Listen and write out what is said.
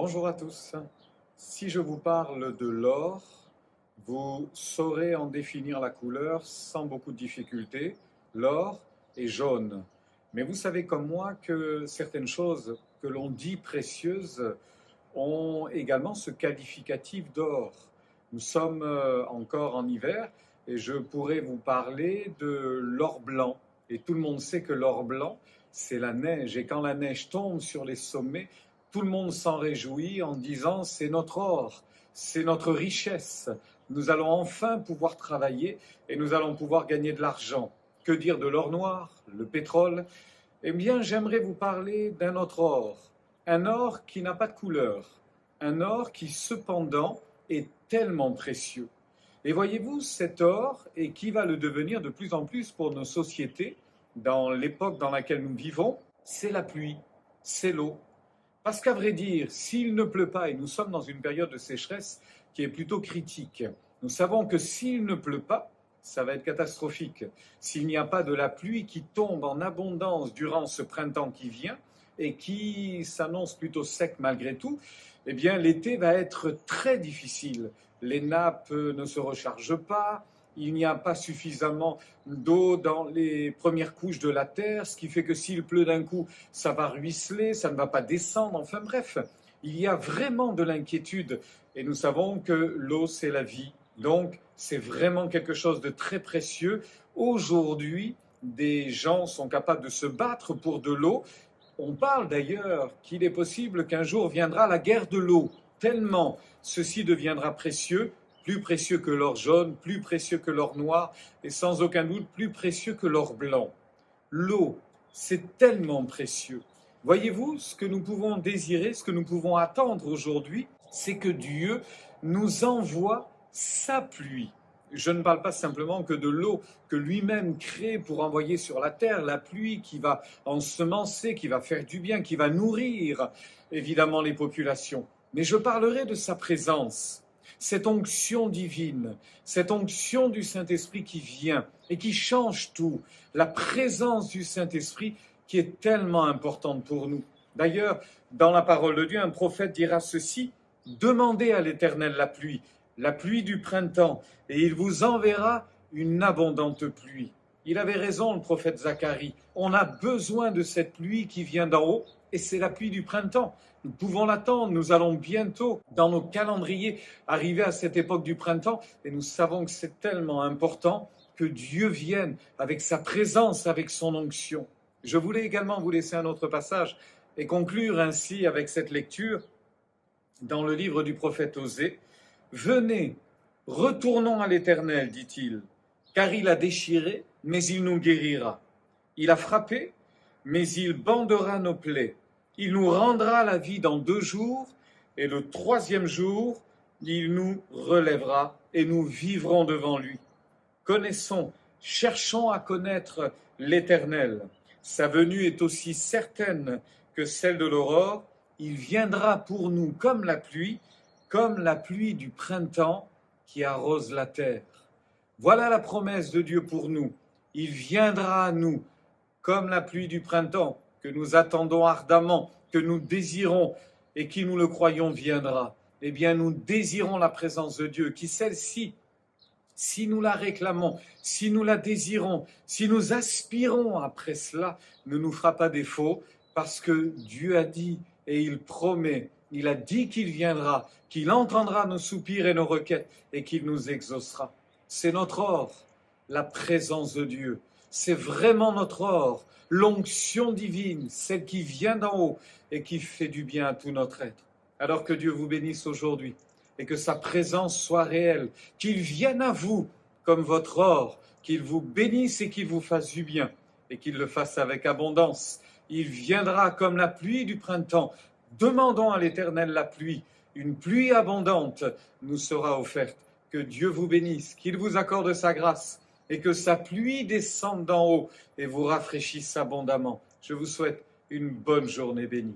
Bonjour à tous. Si je vous parle de l'or, vous saurez en définir la couleur sans beaucoup de difficulté. L'or est jaune. Mais vous savez comme moi que certaines choses que l'on dit précieuses ont également ce qualificatif d'or. Nous sommes encore en hiver et je pourrais vous parler de l'or blanc. Et tout le monde sait que l'or blanc, c'est la neige. Et quand la neige tombe sur les sommets, tout le monde s'en réjouit en disant c'est notre or, c'est notre richesse. Nous allons enfin pouvoir travailler et nous allons pouvoir gagner de l'argent. Que dire de l'or noir, le pétrole? Eh bien, j'aimerais vous parler d'un autre or. Un or qui n'a pas de couleur. Un or qui cependant est tellement précieux. Et voyez-vous, cet or, et qui va le devenir de plus en plus pour nos sociétés, dans l'époque dans laquelle nous vivons, c'est la pluie, c'est l'eau. Parce qu'à vrai dire, s'il ne pleut pas, et nous sommes dans une période de sécheresse qui est plutôt critique, nous savons que s'il ne pleut pas, ça va être catastrophique. S'il n'y a pas de la pluie qui tombe en abondance durant ce printemps qui vient et qui s'annonce plutôt sec malgré tout, eh bien l'été va être très difficile. Les nappes ne se rechargent pas, il n'y a pas suffisamment d'eau dans les premières couches de la terre, ce qui fait que s'il pleut d'un coup, ça va ruisseler, ça ne va pas descendre, enfin bref, il y a vraiment de l'inquiétude et nous savons que l'eau, c'est la vie. Donc, c'est vraiment quelque chose de très précieux. Aujourd'hui, des gens sont capables de se battre pour de l'eau. On parle d'ailleurs qu'il est possible qu'un jour viendra la guerre de l'eau, tellement ceci deviendra précieux, plus précieux que l'or jaune, plus précieux que l'or noir, et sans aucun doute plus précieux que l'or blanc. L'eau, c'est tellement précieux. Voyez-vous, ce que nous pouvons désirer, ce que nous pouvons attendre aujourd'hui, c'est que Dieu nous envoie sa pluie. Je ne parle pas simplement que de l'eau que lui-même crée pour envoyer sur la terre, la pluie qui va ensemencer, qui va faire du bien, qui va nourrir évidemment les populations. Mais je parlerai de sa présence, cette onction divine, cette onction du Saint-Esprit qui vient et qui change tout, la présence du Saint-Esprit qui est tellement importante pour nous. D'ailleurs, dans la parole de Dieu, un prophète dira ceci: demandez à l'Éternel la pluie du printemps, et il vous enverra une abondante pluie. Il avait raison, le prophète Zacharie. On a besoin de cette pluie qui vient d'en haut, et c'est la pluie du printemps. Nous pouvons l'attendre, nous allons bientôt, dans nos calendriers, arriver à cette époque du printemps, et nous savons que c'est tellement important que Dieu vienne avec sa présence, avec son onction. Je voulais également vous laisser un autre passage et conclure ainsi avec cette lecture dans le livre du prophète Osée. Venez, retournons à l'Éternel, dit-il, car il a déchiré, mais il nous guérira. Il a frappé, mais il bandera nos plaies. Il nous rendra la vie dans 2 jours, et le 3e jour, il nous relèvera, et nous vivrons devant lui. Connaissons, cherchons à connaître l'Éternel. Sa venue est aussi certaine que celle de l'aurore. Il viendra pour nous comme la pluie du printemps qui arrose la terre. Voilà la promesse de Dieu pour nous. Il viendra à nous comme la pluie du printemps que nous attendons ardemment, que nous désirons et qui, nous le croyons, viendra. Eh bien, nous désirons la présence de Dieu, qui celle-ci, si nous la réclamons, si nous la désirons, si nous aspirons après cela, ne nous fera pas défaut, parce que Dieu a dit et il promet, il a dit qu'il viendra, qu'il entendra nos soupirs et nos requêtes et qu'il nous exaucera. C'est notre or, la présence de Dieu. C'est vraiment notre or, l'onction divine, celle qui vient d'en haut et qui fait du bien à tout notre être. Alors que Dieu vous bénisse aujourd'hui et que sa présence soit réelle, qu'il vienne à vous comme votre or, qu'il vous bénisse et qu'il vous fasse du bien et qu'il le fasse avec abondance. Il viendra comme la pluie du printemps. Demandons à l'Éternel la pluie. Une pluie abondante nous sera offerte. Que Dieu vous bénisse, qu'il vous accorde sa grâce et que sa pluie descende d'en haut et vous rafraîchisse abondamment. Je vous souhaite une bonne journée bénie.